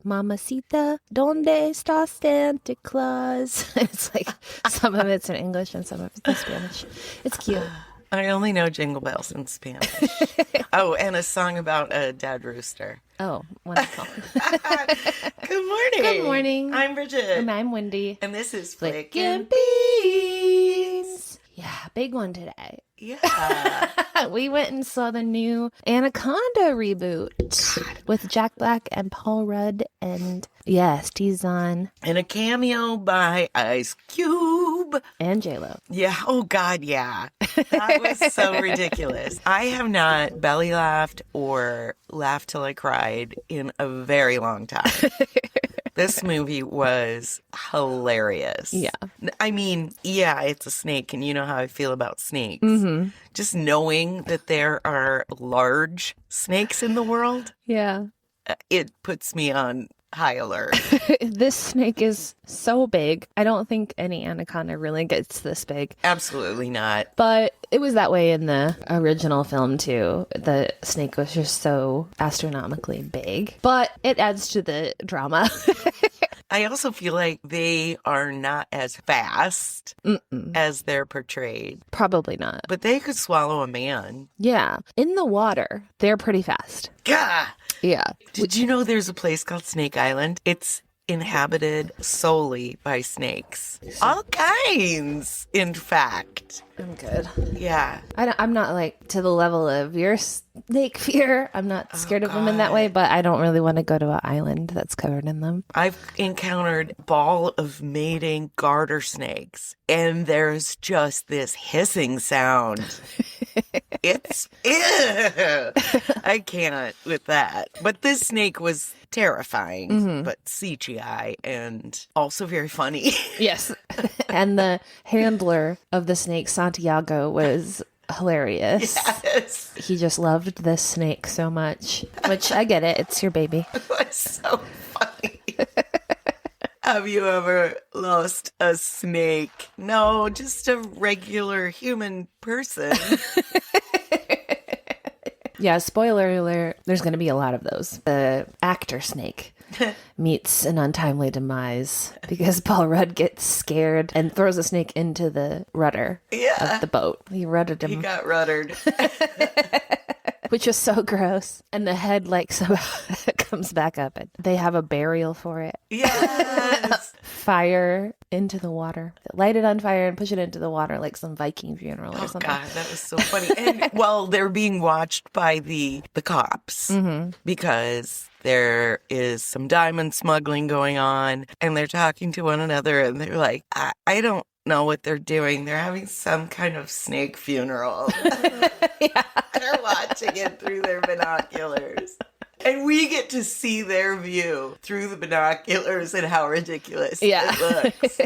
Mamacita, ¿Donde está Santa Claus? It's like some of it's in English and some of it's in Spanish. It's cute. I only know Jingle Bells in Spanish. Oh, and a song about a dead rooster. Oh, wonderful. Good morning. Good morning. I'm Bridget. And I'm Wendy. And this is Flickin' Flickin' Beans. Yeah, big one today. Yeah. We went and saw the new Anaconda reboot with Jack Black and Paul Rudd and he's on. And a cameo by Ice Cube. And J-Lo. Yeah. Oh, God, yeah. That was so ridiculous. I have not belly laughed or laughed till I cried in a very long time. This movie was hilarious. Yeah. I mean, yeah, it's a snake, and you know how I feel about snakes. Mm-hmm. Just knowing that there are large snakes in the world, Yeah. it puts me on high alert. This snake is so big. I don't think any anaconda really gets this big. Absolutely not. But it was that way in the original film, too. The snake was just so astronomically big. But it adds to the drama. I also feel like they are not as fast as they're portrayed. Probably not. But they could swallow a man. Yeah. In the water, they're pretty fast. Gah! Yeah. Did you know there's a place called Snake Island? It's inhabited solely by snakes. All kinds, in fact. I'm good. Yeah. I'm not like to the level of your snake fear. I'm not scared of them in that way, but I don't really want to go to an island that's covered in them. I've encountered a ball of mating garter snakes, and there's just this hissing sound. It's I can't with that. But this snake was terrifying, but CGI and also very funny. Yes. And the handler of the snake, Santiago, was hilarious. Yes. He just loved this snake so much, which I get it. It's your baby. It was so funny. Have you ever lost a snake? No, just a regular human person. Yeah, spoiler alert, there's going to be a lot of those. The actor snake meets an untimely demise because Paul Rudd gets scared and throws a snake into the rudder of the boat. He ruddered him. He got ruddered. Which was so gross. And the head somehow comes back up. And they have a burial for it. Yes. Fire into the water. Light it on fire and push it into the water like some Viking funeral or something. God, that was so funny. And well, they're being watched by the cops because there is some diamond smuggling going on, and they're talking to one another, and they're like, I don't know what they're doing. They're having some kind of snake funeral. Yeah. They're watching it through their binoculars. And we get to see their view through the binoculars and how ridiculous it looks.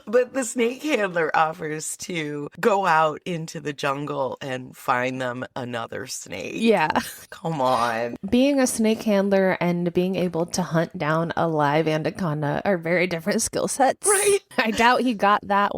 But the snake handler offers to go out into the jungle and find them another snake. Yeah. Come on. Being a snake handler and being able to hunt down a live anaconda are very different skill sets. Right. I doubt he caught that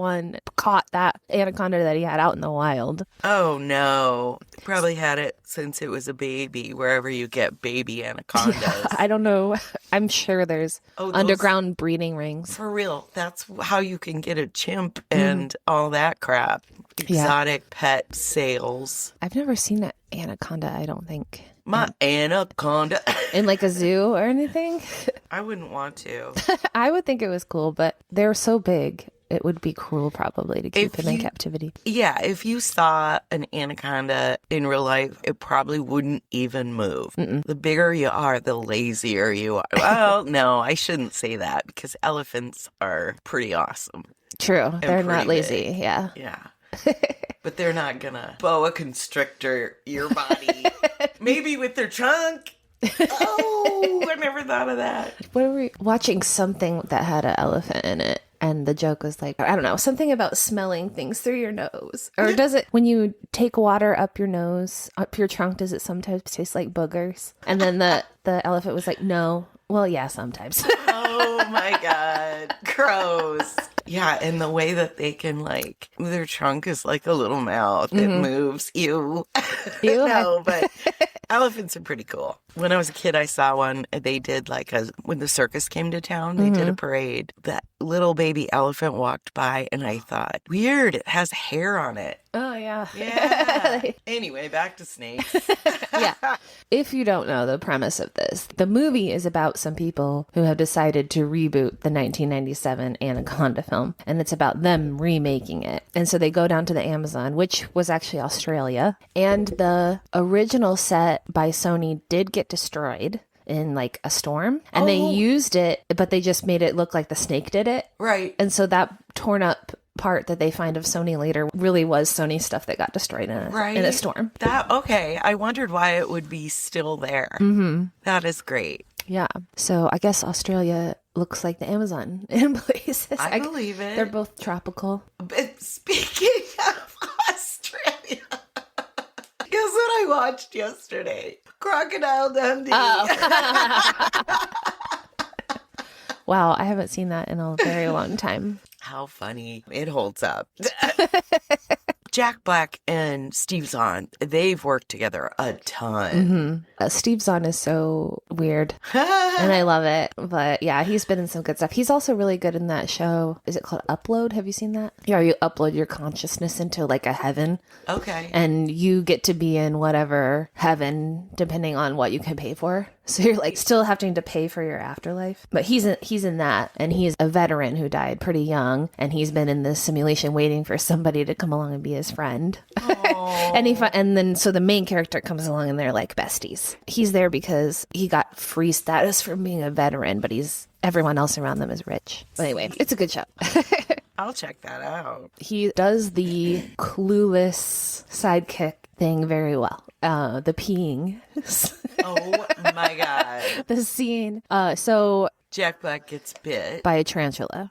anaconda that he had out in the wild. Oh, no. Probably had it since it was a baby, wherever you get baby anacondas. Yeah, I don't know. I'm sure there's underground breeding rings. For real. That's how you can get a chimp and all that crap. Exotic pet sales. I've never seen an anaconda, I don't think. My anaconda. In like a zoo or anything? I wouldn't want to. I would think it was cool, but they're so big. It would be cruel probably to keep him in captivity. Yeah, if you saw an anaconda in real life, it probably wouldn't even move. The bigger you are, the lazier you are. Well, no, I shouldn't say that because elephants are pretty awesome. True. They're not lazy. Big. Yeah. Yeah. But they're not gonna boa constrictor your body. Maybe with their trunk. Oh, I never thought of that. What were we watching? Something that had an elephant in it. And the joke was like, I don't know, something about smelling things through your nose. Or does it, when you take water up your nose, up your trunk, does it sometimes taste like boogers? And then the elephant was like, no. Well, yeah, sometimes. Oh my God. Gross. Yeah, and the way that they can, like, their trunk is like a little mouth. It moves. Ew. No, but elephants are pretty cool. When I was a kid, I saw one. They did when the circus came to town, they did a parade. That little baby elephant walked by, and I thought, weird, it has hair on it. Oh, yeah. Yeah. Anyway, back to snakes. Yeah. If you don't know the premise of this, the movie is about some people who have decided to reboot the 1997 Anaconda film, and it's about them remaking it. And so they go down to the Amazon, which was actually Australia, and the original set by Sony did get destroyed in like a storm, and they used it, but they just made it look like the snake did it. Right. And so that torn up part that they find of Sony later really was Sony stuff that got destroyed in a storm. Okay. I wondered why it would be still there. Mm-hmm. That is great. Yeah. So I guess Australia looks like the Amazon in places. I believe it. They're both tropical. But speaking of Australia, guess what I watched yesterday? Crocodile Dundee. Oh. Wow, I haven't seen that in a very long time. How funny. It holds up. Jack Black and Steve Zahn, they've worked together a ton. Steve Zahn is so weird, and I love it. But yeah, he's been in some good stuff. He's also really good in that show. Is it called Upload? Have you seen that? Yeah, you upload your consciousness into like a heaven. Okay. And you get to be in whatever heaven, depending on what you can pay for. So you're like still having to pay for your afterlife. But he's in that, and he's a veteran who died pretty young, and he's been in this simulation waiting for somebody to come along and be his friend. And then so the main character comes along, and they're like besties. He's there because he got free status from being a veteran, but everyone else around them is rich. But anyway, it's a good show. I'll check that out. He does the clueless sidekick thing very well. The peeing. Oh my God. The scene. So Jack Black gets bit by a tarantula,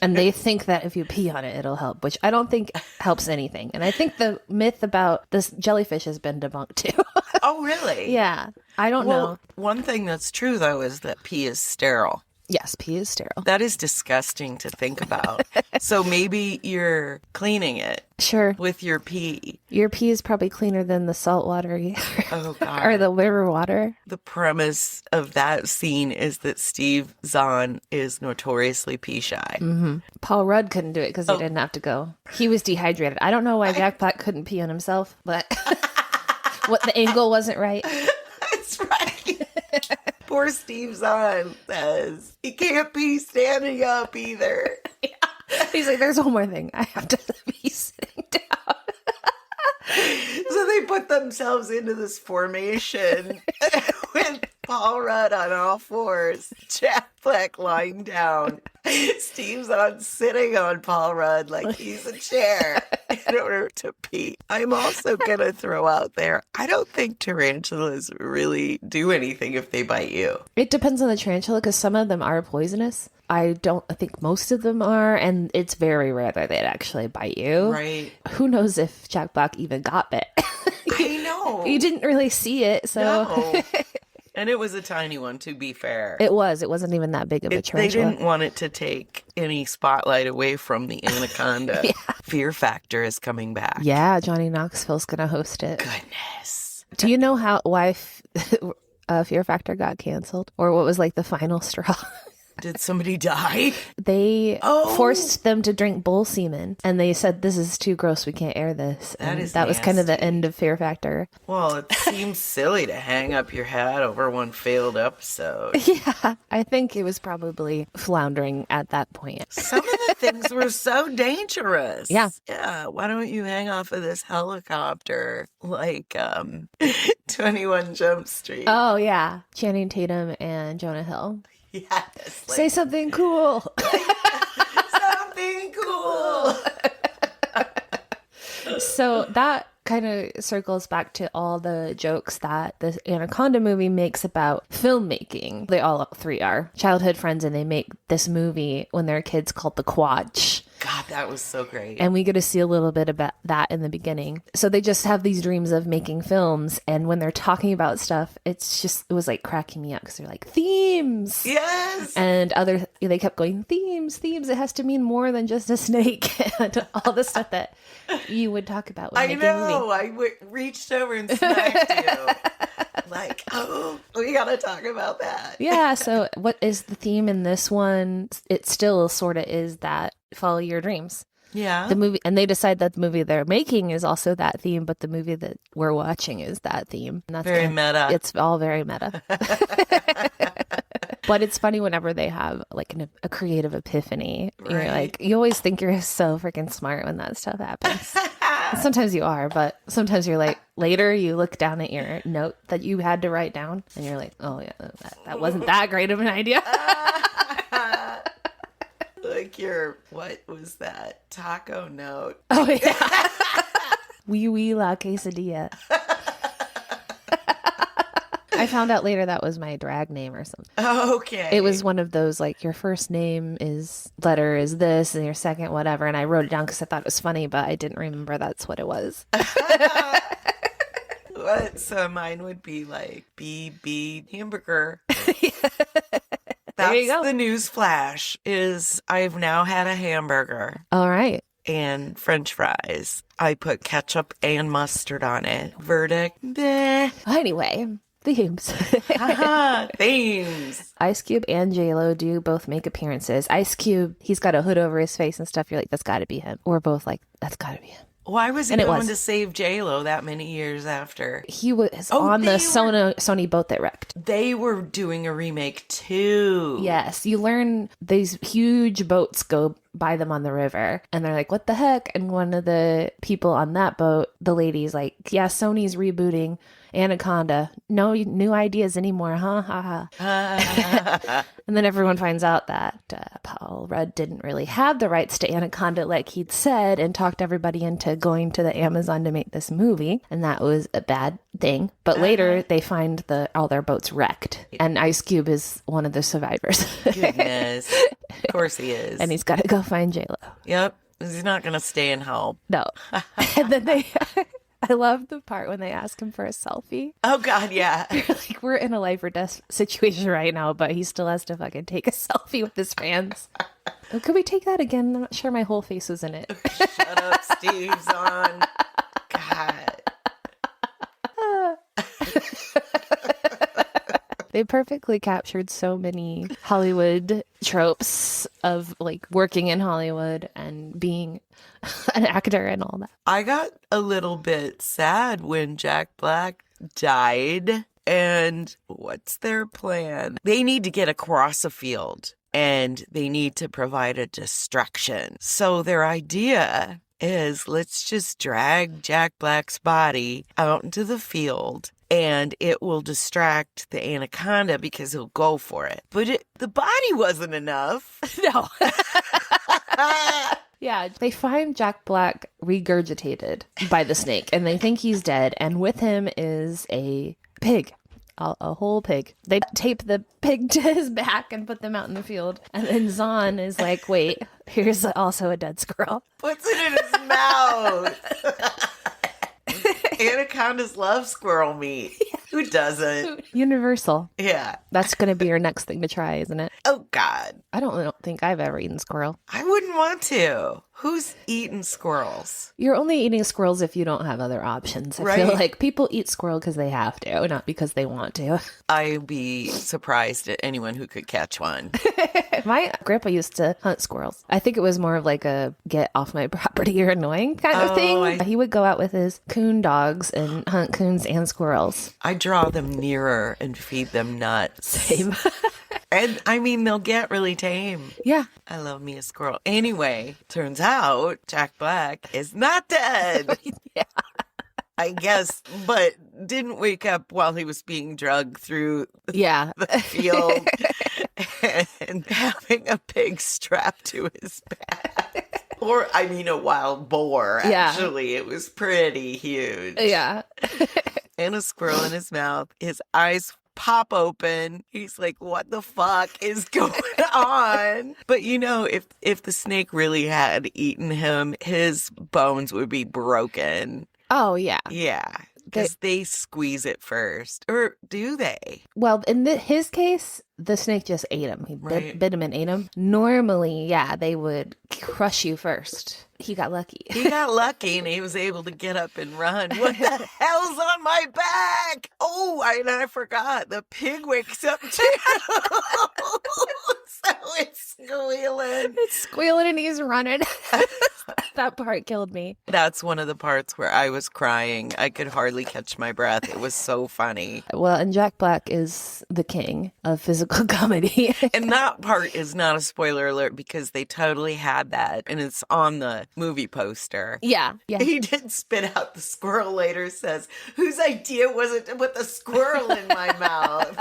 and they think that if you pee on it, it'll help, which I don't think helps anything. And I think the myth about this jellyfish has been debunked too. Oh, really? Yeah. I don't know. One thing that's true, though, is that pee is sterile. Yes, pee is sterile. That is disgusting to think about. So maybe you're cleaning it. Sure. With your pee. Your pee is probably cleaner than the salt water oh, God. or the river water. The premise of that scene is that Steve Zahn is notoriously pee shy. Mm-hmm. Paul Rudd couldn't do it because he didn't have to go. He was dehydrated. I don't know why Jack Black couldn't pee on himself, but the angle wasn't right. That's right. Poor Steve Zahn says he can't be standing up either. Yeah. He's like, there's one more thing. I have to be sitting down. So they put themselves into this formation with Paul Rudd on all fours, Jack Black lying down, Steve Zahn sitting on Paul Rudd like he's a chair in order to pee. I'm also going to throw out there, I don't think tarantulas really do anything if they bite you. It depends on the tarantula because some of them are poisonous. I think most of them are, and it's very rare that they'd actually bite you. Right. Who knows if Jack Black even got bit? I know. You didn't really see it, so. No. And it was a tiny one, to be fair. It was. It wasn't even that big of a tarantula. They didn't want it to take any spotlight away from the Anaconda. Yeah. Fear Factor is coming back. Yeah, Johnny Knoxville's going to host it. Goodness. Do you know why Fear Factor got canceled? Or what was like the final straw? Did somebody die? They forced them to drink bull semen, and they said, this is too gross, we can't air this. That was kind of the end of Fear Factor. Well, it seems silly to hang up your hat over one failed episode. Yeah, I think it was probably floundering at that point. Some of the things were so dangerous. Yeah. Yeah, why don't you hang off of this helicopter like 21 Jump Street? Oh, yeah. Channing Tatum and Jonah Hill. Yes. Say something cool. Something cool. So that kind of circles back to all the jokes that the Anaconda movie makes about filmmaking. They all three are childhood friends, and they make this movie when they're kids called The Quatch. God, that was so great. And we get to see a little bit about that in the beginning. So they just have these dreams of making films. And when they're talking about stuff, it was like cracking me up because they're like, themes. Yes. And they kept going, themes. It has to mean more than just a snake and all the stuff that you would talk about when making a movie. I reached over and smacked you. Like, oh, we got to talk about that. Yeah. So what is the theme in this one? It still sort of is that follow your dreams. Yeah. The movie, and they decide that the movie they're making is also that theme, but the movie that we're watching is that theme. And that's very meta. It's all very meta. But it's funny whenever they have like a creative epiphany. Right. You're like, you always think you're so freaking smart when that stuff happens. Sometimes you are, but sometimes you're like, later you look down at your note that you had to write down and you're like, oh yeah, that wasn't that great of an idea. Like what was that? Taco note. Oh yeah. Wee la quesadilla. I found out later that was my drag name or something. Oh, okay. It was one of those, like, your first name letter is this, and your second whatever. And I wrote it down because I thought it was funny, but I didn't remember that's what it was. So mine would be like BB hamburger. There you go. That's the news flash, is I've now had a hamburger. All right. And French fries. I put ketchup and mustard on it. Verdict, bleh. Anyway, themes. Themes. Ice Cube and J-Lo do both make appearances. Ice Cube, he's got a hood over his face and stuff. You're like, that's got to be him. Or both like, that's got to be him. Why was he going to save J-Lo that many years after? He was on the Sony boat that wrecked. They were doing a remake too. Yes. You learn these huge boats go by them on the river. And they're like, what the heck? And one of the people on that boat, the lady's like, yeah, Sony's rebooting Anaconda. No new ideas anymore, huh? Ha ha. And then everyone finds out that Paul Rudd didn't really have the rights to Anaconda like he'd said, and talked everybody into going to the Amazon to make this movie. And that was a bad thing. But later they find all their boats wrecked. And Ice Cube is one of the survivors. Goodness. Of course he is. And he's got to go find J-Lo. Yep. He's not going to stay and help. No. And then I love the part when they ask him for a selfie. Oh, God, yeah. Like, we're in a life or death situation right now, but he still has to fucking take a selfie with his fans. Oh, could we take that again? I'm not sure my whole face was in it. Shut up, Steve's on. God. They perfectly captured so many Hollywood tropes of like working in Hollywood and being an actor and all that. I got a little bit sad when Jack Black died. And what's their plan? They need to get across a field and they need to provide a distraction. So their idea is, let's just drag Jack Black's body out into the field and it will distract the anaconda because he'll go for it. But the body wasn't enough. No. Yeah, they find Jack Black regurgitated by the snake and they think he's dead. And with him is a pig. A whole pig. They tape the pig to his back and put them out in the field. And then Zahn is like, wait, here's also a dead squirrel. Puts it in his mouth. Anacondas love squirrel meat. Yeah. Who doesn't? Universal. Yeah. That's going to be your next thing to try, isn't it? Oh, God. I don't think I've ever eaten squirrel. I wouldn't want to. Who's eating squirrels? You're only eating squirrels if you don't have other options. I feel like people eat squirrel because they have to, not because they want to. I'd be surprised at anyone who could catch one. My grandpa used to hunt squirrels. I think it was more of like a get off my property, you're annoying kind of thing. He would go out with his coon dogs and hunt coons and squirrels. I draw them nearer and feed them nuts. Same. And I mean, they'll get really tame. Yeah. I love me a squirrel. Anyway, turns out Jack Black is not dead. Yeah. I guess, but didn't wake up while he was being drugged through the field and having a pig strapped to his back. Or, I mean, a wild boar, actually. It was pretty huge. Yeah. And a squirrel in his mouth, his eyes pop open. He's like, what the fuck is going on? But you know, if the snake really had eaten him, his bones would be broken. Oh, yeah. Yeah. Because they squeeze it first. Or do they? Well, in his case, the snake just ate him. He bit him and ate him. Normally, yeah, they would crush you first. He got lucky. He got lucky and he was able to get up and run. What the hell's on my back? Oh, I forgot. The pig wakes up too. So it's squealing. It's squealing and he's running. That part killed me. That's one of the parts where I was crying. I could hardly catch my breath. It was so funny. Well, and Jack Black is the king of physical comedy. And that part is not a spoiler alert because they totally had that. And it's on the movie poster. Yeah. He did spit out the squirrel later, says, whose idea was it to put the squirrel in my mouth?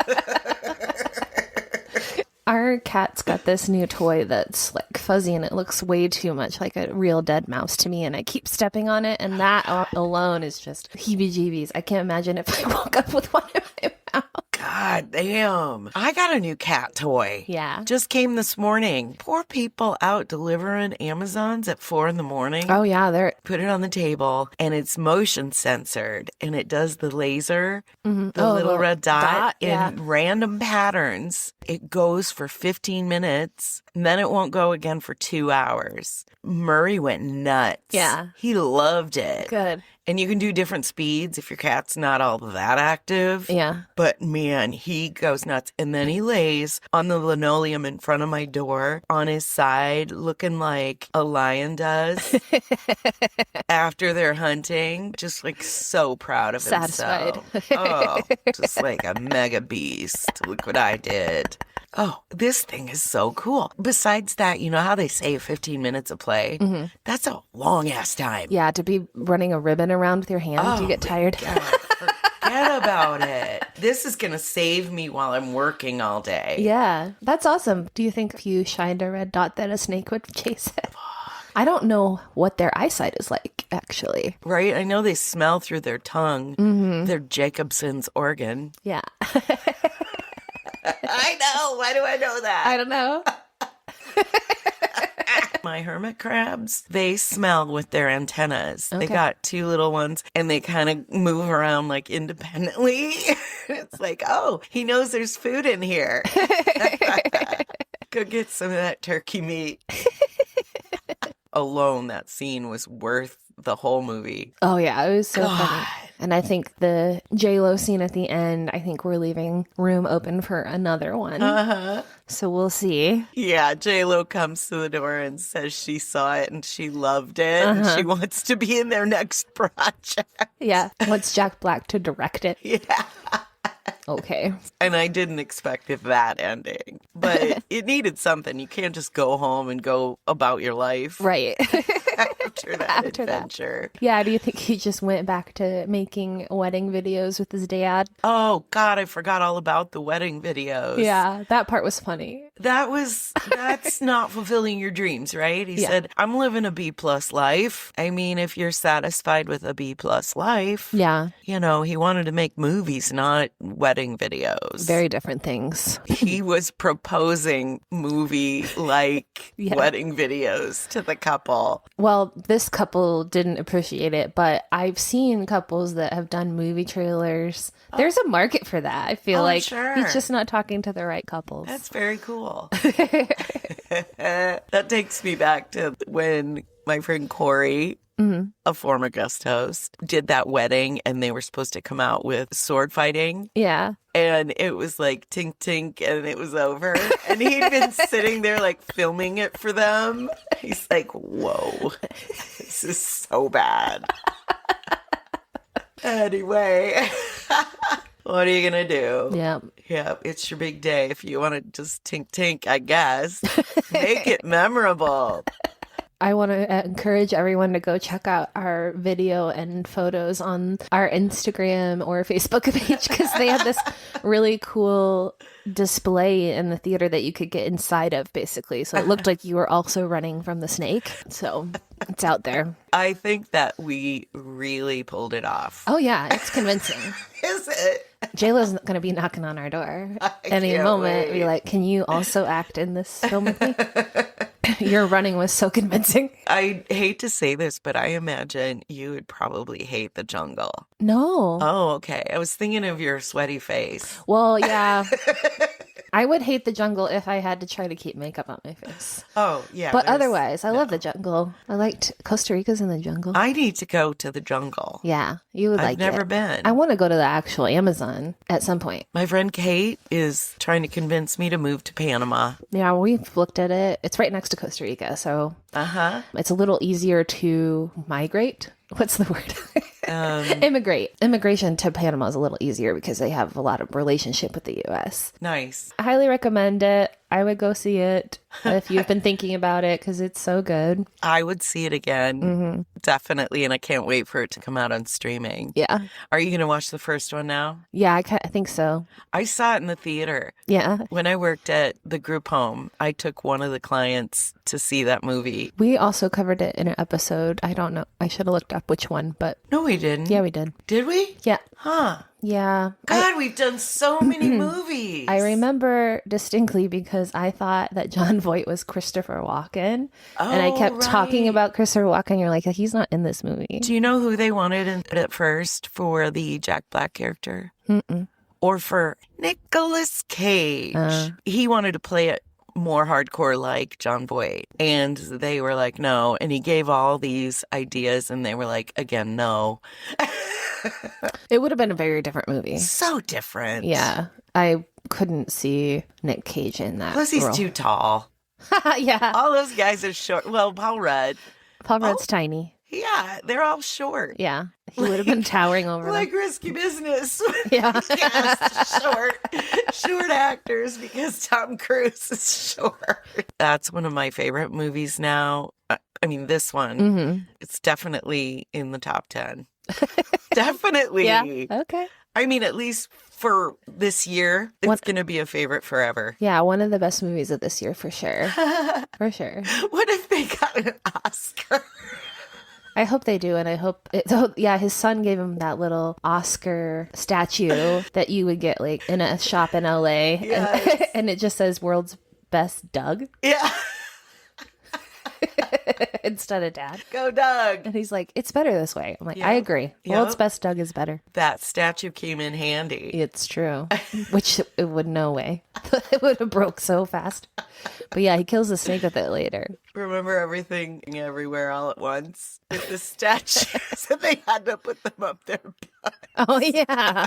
Our cat's got this new toy that's like fuzzy and it looks way too much like a real dead mouse to me, and I keep stepping on it, and that alone is just heebie-jeebies. I can't imagine if I woke up with one in my mouth. God damn. I got a new cat toy. Yeah. Just came this morning. Poor people out delivering Amazons at 4 a.m. Oh, yeah. They're Put it on the table and it's motion censored and it does the laser, the little red dot in random patterns. It goes for 15 minutes and then it won't go again for 2 hours. Murray went nuts. Yeah. He loved it. good. And you can do different speeds if your cat's not all that active. Yeah. But man, he goes nuts. And then he lays on the linoleum in front of my door on his side, looking like a lion does after they're hunting. Just like so proud of Satisfied. himself. Oh, just like a mega beast. Look what I did. Oh, this thing is so cool. Besides that, you know how they say 15 minutes of play? Mm-hmm. That's a long ass time. Yeah, to be running a ribbon around with your hands, you get tired. God, forget about it. This is going to save me while I'm working all day. Yeah, that's awesome. Do you think if you shined a red dot that a snake would chase it? I don't know what their eyesight is like, actually. Right? I know they smell through their tongue. Mm-hmm. They're Jacobson's organ. Yeah. I know. Why do I know that? I don't know. My hermit crabs, they smell with their antennas. Okay. They got 2 little ones and they kind of move around like independently. It's like, oh, he knows there's food in here. Go get some of that turkey meat. Alone, that scene was worth the whole movie. Oh, yeah. It was so funny. And I think the J-Lo scene at the end, I think we're leaving room open for another one. Uh-huh. So we'll see. Yeah, J-Lo comes to the door and says she saw it and she loved it. And she wants to be in their next project. Yeah. Wants Jack Black to direct it. Yeah. Okay. And I didn't expect that ending. But it needed something. You can't just go home and go about your life. Right. After that adventure. That. Yeah, do you think he just went back to making wedding videos with his dad? Oh, God, I forgot all about the wedding videos. Yeah, that part was funny. That's not fulfilling your dreams, right? He said, I'm living a B+ life. I mean, if you're satisfied with a B+ life. Yeah. You know, he wanted to make movies, not wedding videos. Very different things. He was proposing movie-like wedding videos to the couple. Well, this couple didn't appreciate it, but I've seen couples that have done movie trailers. There's a market for that. I feel like he's just not talking to the right couples. That's very cool. That takes me back to when my friend Corey, a former guest host, did that wedding and they were supposed to come out with sword fighting. Yeah. And it was like tink tink and it was over. And he'd been sitting there like filming it for them. He's like, whoa, this is so bad. Anyway, what are you going to do? Yeah, it's your big day. If you want to just tink tink, I guess, make it memorable. I want to encourage everyone to go check out our video and photos on our Instagram or Facebook page because they have this really cool display in the theater that you could get inside of, basically. So it looked like you were also running from the snake. So it's out there. I think that we really pulled it off. Oh, yeah. It's convincing. Is it? JLo's going to be knocking on our door any can't moment. wait. Be like, can you also act in this film with me? Your running was so convincing. I hate to say this, but I imagine you would probably hate the jungle. No. Oh, okay. I was thinking of your sweaty face. Well, yeah. I would hate the jungle if I had to try to keep makeup on my face. Oh, yeah. But otherwise, I love the jungle. I liked Costa Rica's in the jungle. I need to go to the jungle. Yeah, you would like it. I've never been. I want to go to the actual Amazon at some point. My friend Kate is trying to convince me to move to Panama. Yeah, we've looked at it. It's right next to Costa Rica, so Uh-huh. it's a little easier to migrate. What's the word? Immigrate. Immigration to Panama is a little easier because they have a lot of relationship with the U.S. Nice. I highly recommend it. I would go see it if you've been thinking about it because it's so good. I would see it again. Mm-hmm. Definitely. And I can't wait for it to come out on streaming. Yeah. Are you going to watch the first one now? Yeah, I think so. I saw it in the theater. Yeah. When I worked at the group home, I took one of the clients to see that movie. We also covered it in an episode. I don't know. I should have looked up which one, but No, we didn't. yeah, we did. Did we? Yeah. Huh. Yeah. God, we've done so many movies. I remember distinctly because I thought that John Voight was Christopher Walken. And I kept talking about Christopher Walken. You're like, he's not in this movie. Do you know who they wanted at first for the Jack Black character? Mm-mm. Or for Nicolas Cage? He wanted to play it more hardcore like John Voight. And they were like, no. And he gave all these ideas and they were like, again, no. It would have been a very different movie. So different. Yeah. I couldn't see Nick Cage in that. Plus he's role. too tall. Yeah. All those guys are short. Well, Paul Rudd. Paul Rudd's tiny. Yeah, they're all short. Yeah. He would have been towering over them. Like Risky Business. Yeah. Yes, short actors because Tom Cruise is short. That's one of my favorite movies now. I mean, this one, Mm-hmm. it's definitely in the top 10. Definitely. Yeah. Okay. I mean, at least for this year, it's going to be a favorite forever. Yeah, one of the best movies of this year for sure. For sure. What if they got an Oscar? I hope they do, and I hope his son gave him that little Oscar statue that you would get like in a shop in LA. Yes. And it just says world's best Doug Yeah. instead of dad. Go, Doug. And he's like, it's better this way. I'm like, Yeah. I agree. Yep. World's best Doug is better. That statue came in handy. It's true. Which it would no way. It would have broke so fast. But yeah, he kills the snake with it later. Remember Everything Everywhere All at Once with the statues and they had to put them up their butt. Oh yeah.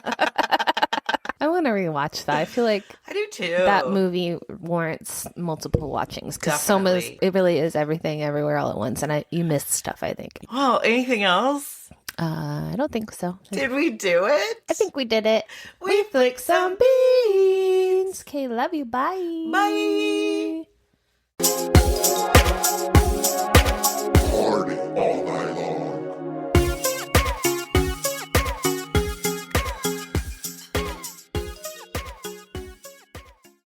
I want to rewatch that. I feel like I do too. that movie warrants multiple watchings because Definitely. it really is everything everywhere all at once, and you missed stuff. I think. Well, anything else? I don't think so. Did we do it? I think we did it. We flicked some beans. Okay, love you. Bye. Bye.